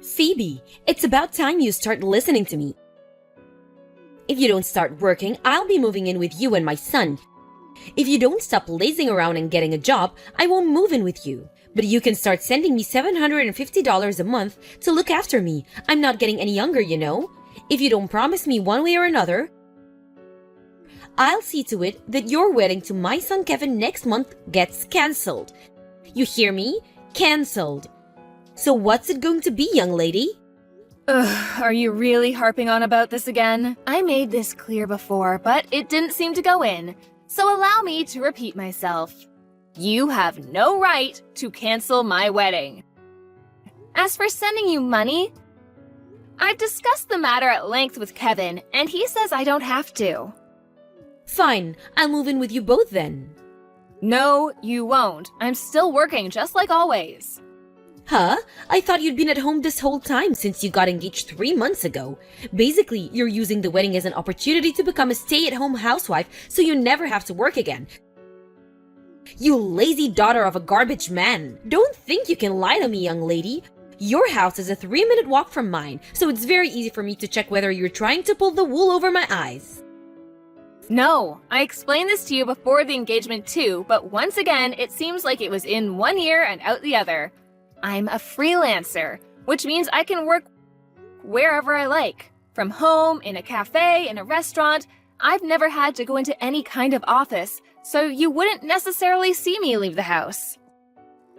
Phoebe, it's about time you start listening to me. If you don't start working, I'll be moving in with you and my son. If you don't stop lazing around and getting a job, I won't move in with you. But you can start sending me $750 a month to look after me. I'm not getting any younger, you know. If you don't promise me one way or another, I'll see to it that your wedding to my son Kevin next month gets cancelled. You hear me? Cancelled. So what's it going to be, young lady? Ugh, are you really harping on about this again? I made this clear before, but it didn't seem to go in. So allow me to repeat myself. You have no right to cancel my wedding. As for sending you money, I've discussed the matter at length with Kevin, and he says I don't have to. Fine, I'll move in with you both then. No, you won't. I'm still working just like always. Huh? I thought you'd been at home this whole time since you got engaged 3 months ago. Basically, you're using the wedding as an opportunity to become a stay-at-home housewife so you never have to work again. You lazy daughter of a garbage man. Don't think you can lie to me, young lady. Your house is a 3-minute walk from mine, so it's very easy for me to check whether you're trying to pull the wool over my eyes. No, I explained this to you before the engagement too, but once again, it seems like it was in one ear and out the other. I'm a freelancer, which means I can work wherever I like. From home, in a cafe, in a restaurant. I've never had to go into any kind of office, so you wouldn't necessarily see me leave the house.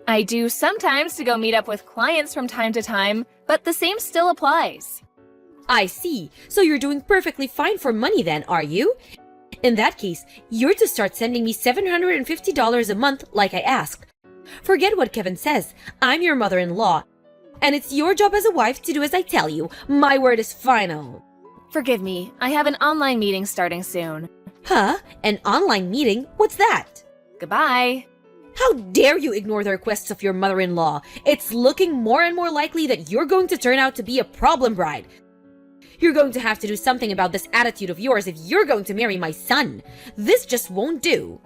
I do sometimes to go meet up with clients from time to time, but the same still applies. I see. So you're doing perfectly fine for money then, are you? In that case, you're to start sending me $750 a month like I asked. Forget what Kevin says. I'm your mother-in-law. And it's your job as a wife to do as I tell you. My word is final. Forgive me, I have an online meeting starting soon. Huh? An online meeting? What's that? Goodbye. How dare you ignore the requests of your mother-in-law? It's looking more and more likely that you're going to turn out to be a problem bride. You're going to have to do something about this attitude of yours if you're going to marry my son. This just won't do.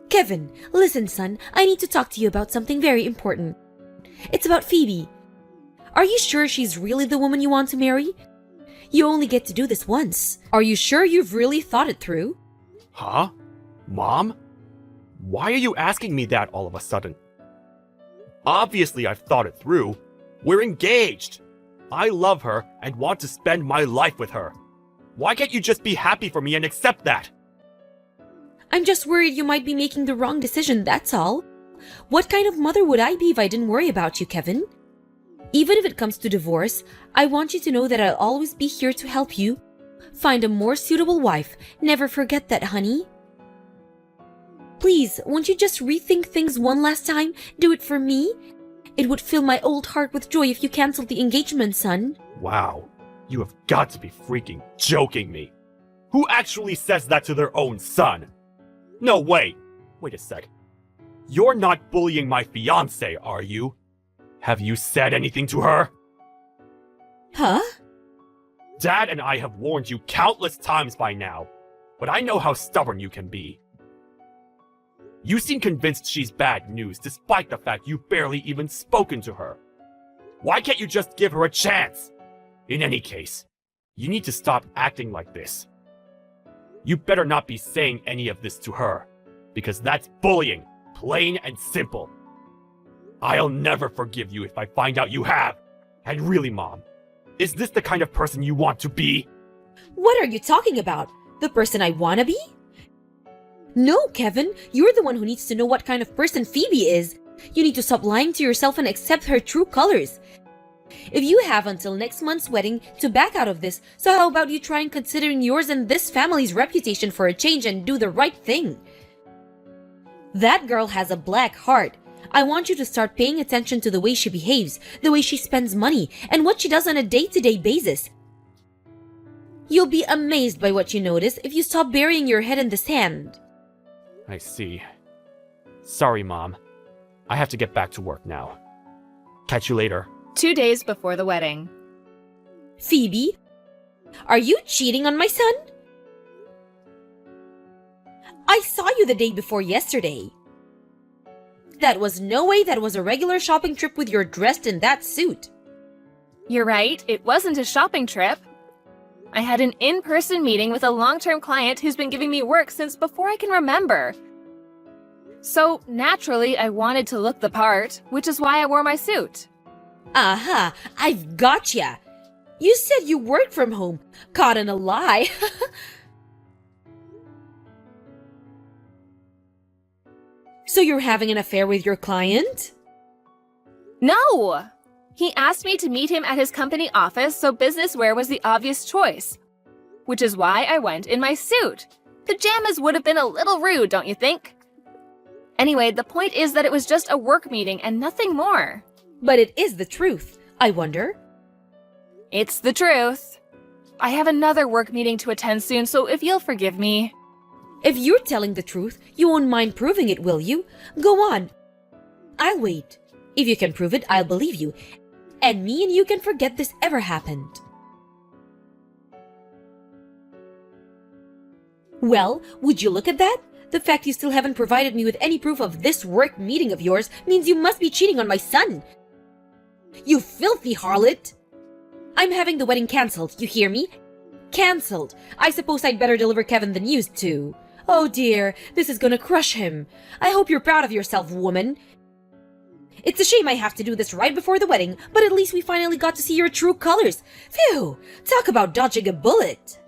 Kevin, listen, son. I need to talk to you about something very important. It's about Phoebe. Are you sure she's really the woman you want to marry? You only get to do this once. Are you sure you've really thought it through? Huh? Mom? Why are you asking me that all of a sudden? Obviously, I've thought it through. We're engaged. I love her and want to spend my life with her. Why can't you just be happy for me and accept that? I'm just worried you might be making the wrong decision, that's all. What kind of mother would I be if I didn't worry about you, Kevin? Even if it comes to divorce, I want you to know that I'll always be here to help you. Find a more suitable wife. Never forget that, honey. Please, won't you just rethink things one last time? Do it for me? It would fill my old heart with joy if you canceled the engagement, son. Wow, you have got to be freaking joking me. Who actually says that to their own son? No, wait a sec. You're not bullying my fiancé, are you? Have you said anything to her? Huh? Dad and I have warned you countless times by now, but I know how stubborn you can be. You seem convinced she's bad news despite the fact you've barely even spoken to her. Why can't you just give her a chance? In any case, you need to stop acting like this. You better not be saying any of this to her, because that's bullying, plain and simple. I'll never forgive you if I find out you have. And really, Mom, is this the kind of person you want to be? What are you talking about? The person I wanna be? No, Kevin, you're the one who needs to know what kind of person Phoebe is. You need to stop lying to yourself and accept her true colors. If you have until next month's wedding to back out of this, so how about you try and considering yours and this family's reputation for a change and do the right thing? That girl has a black heart. I want you to start paying attention to the way she behaves, the way she spends money, and what she does on a day-to-day basis. You'll be amazed by what you notice if you stop burying your head in the sand. I see. Sorry, Mom. I have to get back to work now. Catch you later. 2 days before the wedding. Phoebe, are you cheating on my son? I saw you the day before yesterday. That was no way that was a regular shopping trip with you dressed in that suit. You're right, it wasn't a shopping trip. I had an in-person meeting with a long-term client who's been giving me work since before I can remember. So, naturally, I wanted to look the part, which is why I wore my suit. Aha, I've gotcha. You said you worked from home. Caught in a lie. So you're having an affair with your client? No! He asked me to meet him at his company office, so business wear was the obvious choice. Which is why I went in my suit. Pajamas would have been a little rude, don't you think? Anyway, the point is that it was just a work meeting and nothing more. But it is the truth, I wonder. It's the truth. I have another work meeting to attend soon, so if you'll forgive me. If you're telling the truth, you won't mind proving it, will you? Go on. I'll wait. If you can prove it, I'll believe you. And me and you can forget this ever happened. Well, would you look at that? The fact you still haven't provided me with any proof of this work meeting of yours means you must be cheating on my son. You filthy harlot! I'm having the wedding cancelled, you hear me? Cancelled. I suppose I'd better deliver Kevin the news too. Oh dear, this is gonna crush him. I hope you're proud of yourself, woman. It's a shame I have to do this right before the wedding, but at least we finally got to see your true colors. Phew! Talk about dodging a bullet.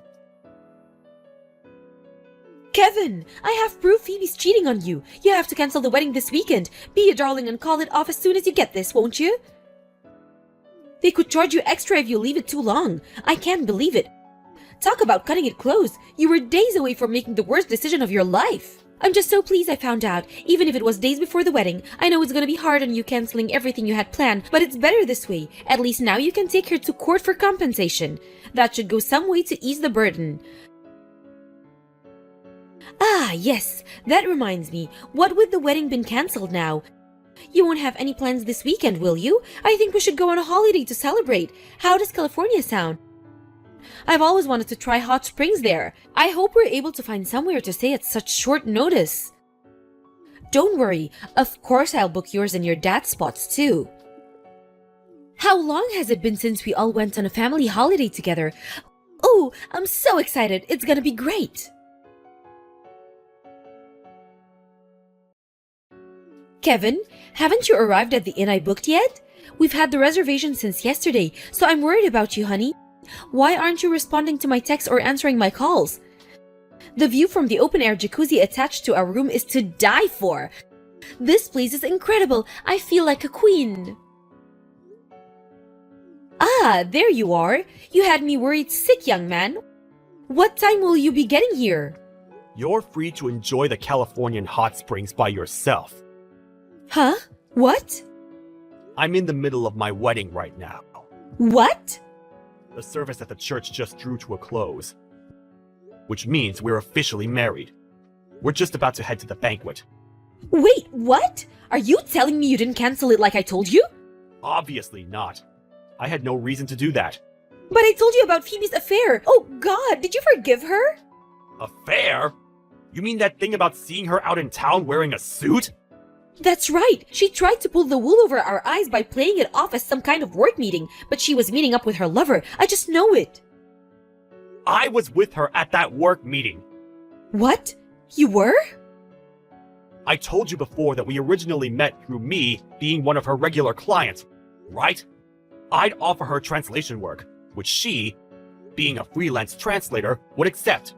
Kevin, I have proof Phoebe's cheating on you. You have to cancel the wedding this weekend. Be a darling and call it off as soon as you get this, won't you? They could charge you extra if you leave it too long. I can't believe it. Talk about cutting it close. You were days away from making the worst decision of your life. I'm just so pleased I found out. Even if it was days before the wedding, I know it's gonna be hard on you canceling everything you had planned, but it's better this way. At least now you can take her to court for compensation. That should go some way to ease the burden. Ah, yes. That reminds me. What with the wedding been cancelled now? You won't have any plans this weekend, will you? I think we should go on a holiday to celebrate. How does California sound? I've always wanted to try hot springs there. I hope we're able to find somewhere to stay at such short notice. Don't worry. Of course I'll book yours and your dad's spots too. How long has it been since we all went on a family holiday together? Oh, I'm so excited. It's gonna be great. Kevin, haven't you arrived at the inn I booked yet? We've had the reservation since yesterday, so I'm worried about you, honey. Why aren't you responding to my texts or answering my calls? The view from the open-air jacuzzi attached to our room is to die for. This place is incredible. I feel like a queen. Ah, there you are. You had me worried sick, young man. What time will you be getting here? You're free to enjoy the Californian hot springs by yourself. Huh? What? I'm in the middle of my wedding right now. What? The service at the church just drew to a close, which means we're officially married. We're just about to head to the banquet. Wait, what? Are you telling me you didn't cancel it like I told you? Obviously not. I had no reason to do that. But I told you about Phoebe's affair. Oh God, did you forgive her? Affair? You mean that thing about seeing her out in town wearing a suit? That's right. She tried to pull the wool over our eyes by playing it off as some kind of work meeting, but she was meeting up with her lover. I just know it. I was with her at that work meeting. What? You were? I told you before that we originally met through me being one of her regular clients, right? I'd offer her translation work, which she, being a freelance translator, would accept.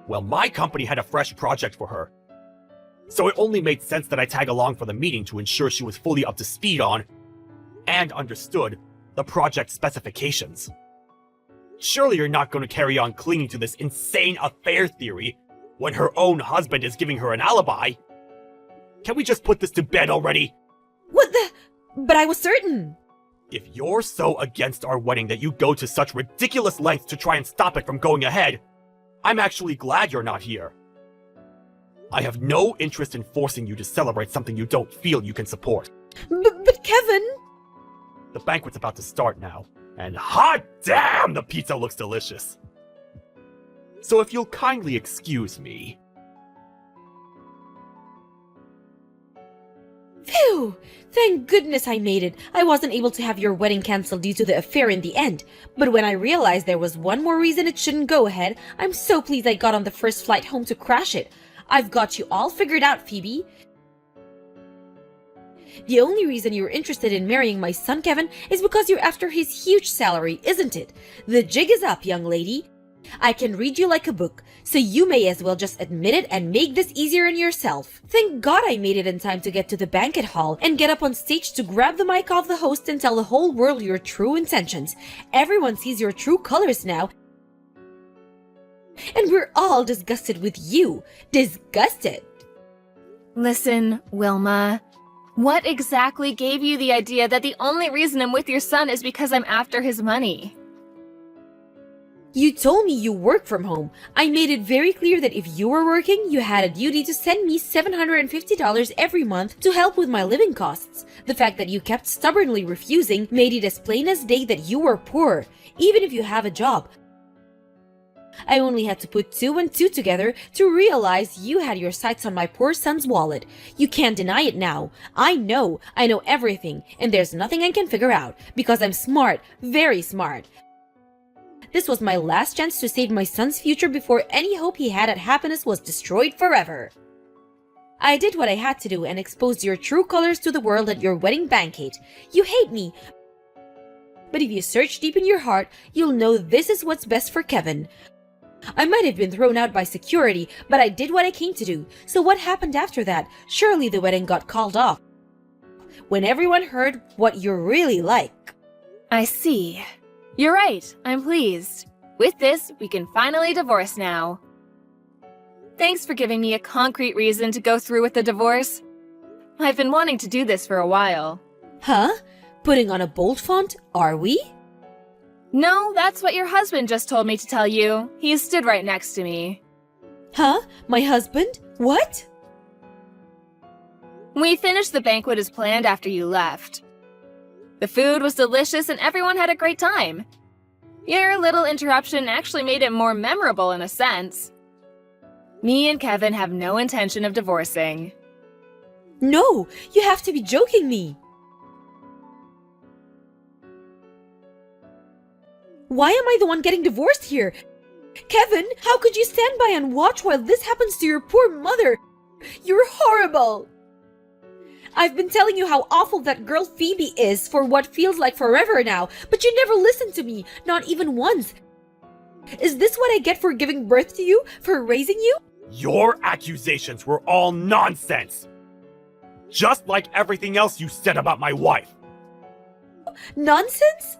Well, my company had a fresh project for her. So it only made sense that I tag along for the meeting to ensure she was fully up to speed on, and understood, the project specifications. Surely you're not going to carry on clinging to this insane affair theory when her own husband is giving her an alibi. Can we just put this to bed already? What the? But I was certain. If you're so against our wedding that you go to such ridiculous lengths to try and stop it from going ahead, I'm actually glad you're not here. I have no interest in forcing you to celebrate something you don't feel you can support. But Kevin... The banquet's about to start now, and hot damn, the pizza looks delicious. So if you'll kindly excuse me... Phew! Thank goodness I made it. I wasn't able to have your wedding canceled due to the affair in the end. But when I realized there was one more reason it shouldn't go ahead, I'm so pleased I got on the first flight home to crash it. I've got you all figured out, Phoebe. The only reason you're interested in marrying my son Kevin is because you're after his huge salary, isn't it? The jig is up, young lady. I can read you like a book, so you may as well just admit it and make this easier on yourself. Thank God I made it in time to get to the banquet hall and get up on stage to grab the mic off the host and tell the whole world your true intentions. Everyone sees your true colors now, and we're all disgusted with you. Disgusted. Listen, Wilma. What exactly gave you the idea that the only reason I'm with your son is because I'm after his money? You told me you work from home. I made it very clear that if you were working, you had a duty to send me $750 every month to help with my living costs. The fact that you kept stubbornly refusing made it as plain as day that you were poor, even if you have a job. I only had to put 2 and 2 together to realize you had your sights on my poor son's wallet. You can't deny it now. I know everything, and there's nothing I can figure out, because I'm smart, very smart. This was my last chance to save my son's future before any hope he had at happiness was destroyed forever. I did what I had to do and exposed your true colors to the world at your wedding banquet. You hate me, but if you search deep in your heart, you'll know this is what's best for Kevin. I might have been thrown out by security, but I did what I came to do. So what happened after that? Surely the wedding got called off when everyone heard what you're really like. I see. You're right, I'm pleased. With this, we can finally divorce now. Thanks for giving me a concrete reason to go through with the divorce. I've been wanting to do this for a while. Huh? Putting on a bold font, are we? No, that's what your husband just told me to tell you. He stood right next to me. Huh? My husband? What? We finished the banquet as planned after you left. The food was delicious and everyone had a great time. Your little interruption actually made it more memorable in a sense. Me and Kevin have no intention of divorcing. No, you have to be joking me. Why am I the one getting divorced here? Kevin, how could you stand by and watch while this happens to your poor mother? You're horrible. I've been telling you how awful that girl Phoebe is for what feels like forever now, but you never listened to me, not even once. Is this what I get for giving birth to you, for raising you? Your accusations were all nonsense! Just like everything else you said about my wife. Nonsense?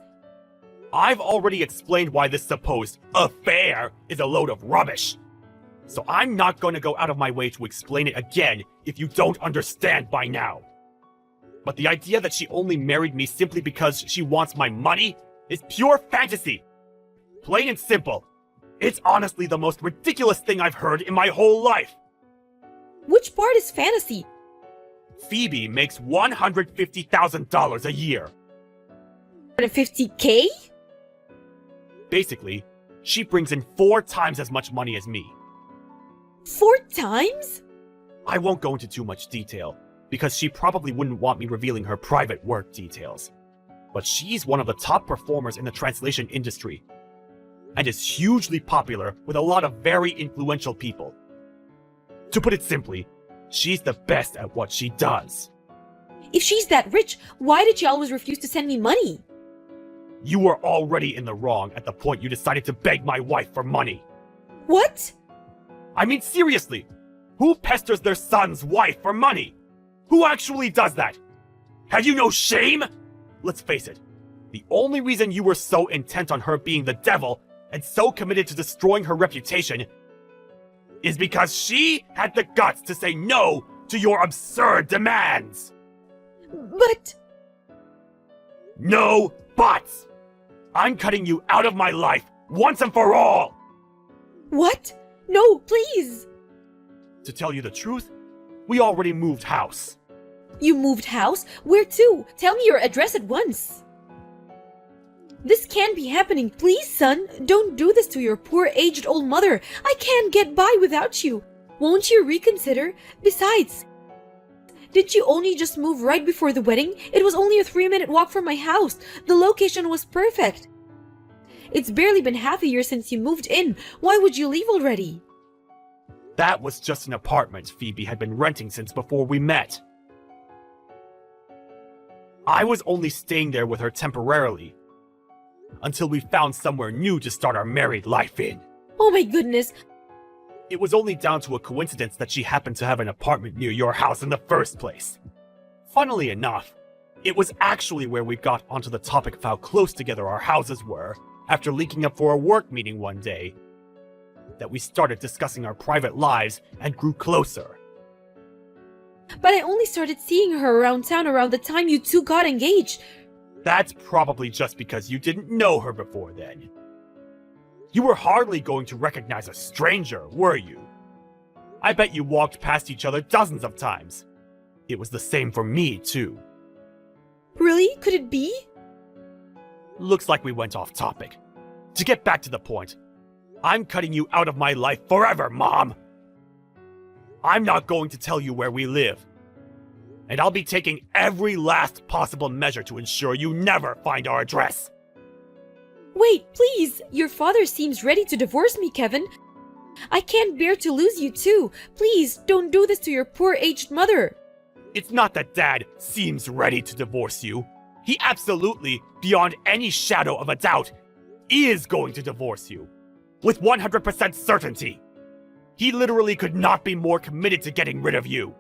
I've already explained why this supposed affair is a load of rubbish. So I'm not going to go out of my way to explain it again if you don't understand by now. But the idea that she only married me simply because she wants my money is pure fantasy. Plain and simple. It's honestly the most ridiculous thing I've heard in my whole life. Which part is fantasy? Phoebe makes $150,000 a year. 150K? Basically, she brings in 4 times as much money as me. 4 times? I won't go into too much detail, because she probably wouldn't want me revealing her private work details. But she's one of the top performers in the translation industry, and is hugely popular with a lot of very influential people. To put it simply, she's the best at what she does. If she's that rich, why did she always refuse to send me money? You were already in the wrong at the point you decided to beg my wife for money. What? I mean, seriously, who pesters their son's wife for money? Who actually does that? Have you no shame? Let's face it, the only reason you were so intent on her being the devil and so committed to destroying her reputation is because she had the guts to say no to your absurd demands. But... No buts! I'm cutting you out of my life once and for all! What? No, please! To tell you the truth, we already moved house. You moved house? Where to? Tell me your address at once. This can't be happening. Please, son, don't do this to your poor aged old mother. I can't get by without you. Won't you reconsider? Besides, Did you only just move right before the wedding? It was only a 3-minute walk from my house. The location was perfect. It's barely been half a year since you moved in. Why would you leave already? That was just an apartment Phoebe had been renting since before we met. I was only staying there with her temporarily, until we found somewhere new to start our married life in. Oh my goodness. It was only down to a coincidence that she happened to have an apartment near your house in the first place. Funnily enough, it was actually where we got onto the topic of how close together our houses were after linking up for a work meeting one day, that we started discussing our private lives and grew closer. But I only started seeing her around town around the time you two got engaged. That's probably just because you didn't know her before then. You were hardly going to recognize a stranger, were you? I bet you walked past each other dozens of times. It was the same for me, too. Really? Could it be? Looks like we went off topic. To get back to the point, I'm cutting you out of my life forever, Mom! I'm not going to tell you where we live. And I'll be taking every last possible measure to ensure you never find our address. Wait, please! Your father seems ready to divorce me, Kevin. I can't bear to lose you too. Please, don't do this to your poor aged mother. It's not that Dad seems ready to divorce you. He absolutely, beyond any shadow of a doubt, is going to divorce you. With 100% certainty. He literally could not be more committed to getting rid of you.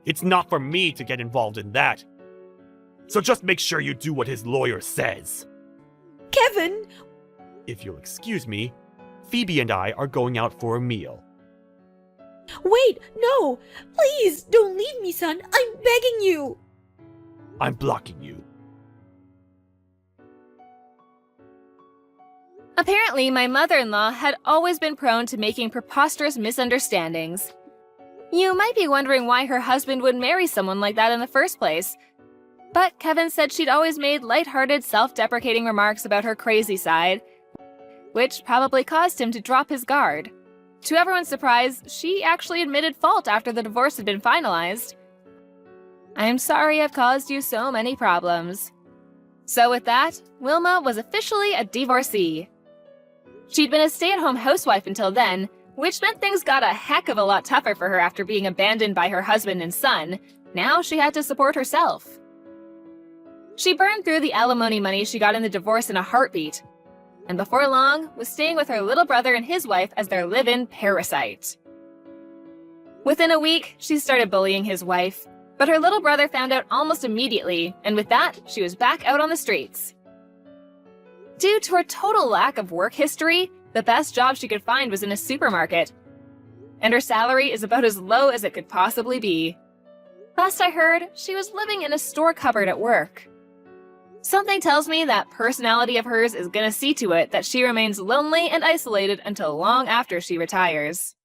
It's not for me to get involved in that. So just make sure you do what his lawyer says. Kevin! If you'll excuse me, Phoebe and I are going out for a meal. Wait, no! Please, don't leave me, son! I'm begging you! I'm blocking you. Apparently, my mother-in-law had always been prone to making preposterous misunderstandings. You might be wondering why her husband would marry someone like that in the first place. But Kevin said she'd always made lighthearted, self-deprecating remarks about her crazy side, which probably caused him to drop his guard. To everyone's surprise, she actually admitted fault after the divorce had been finalized. I'm sorry I've caused you so many problems. So with that, Wilma was officially a divorcee. She'd been a stay-at-home housewife until then, which meant things got a heck of a lot tougher for her after being abandoned by her husband and son. Now she had to support herself. She burned through the alimony money she got in the divorce in a heartbeat, and before long was staying with her little brother and his wife as their live-in parasite. Within a week, she started bullying his wife, but her little brother found out almost immediately, and with that, she was back out on the streets. Due to her total lack of work history, the best job she could find was in a supermarket, and her salary is about as low as it could possibly be. Last I heard, she was living in a store cupboard at work. Something tells me that personality of hers is gonna see to it that she remains lonely and isolated until long after she retires.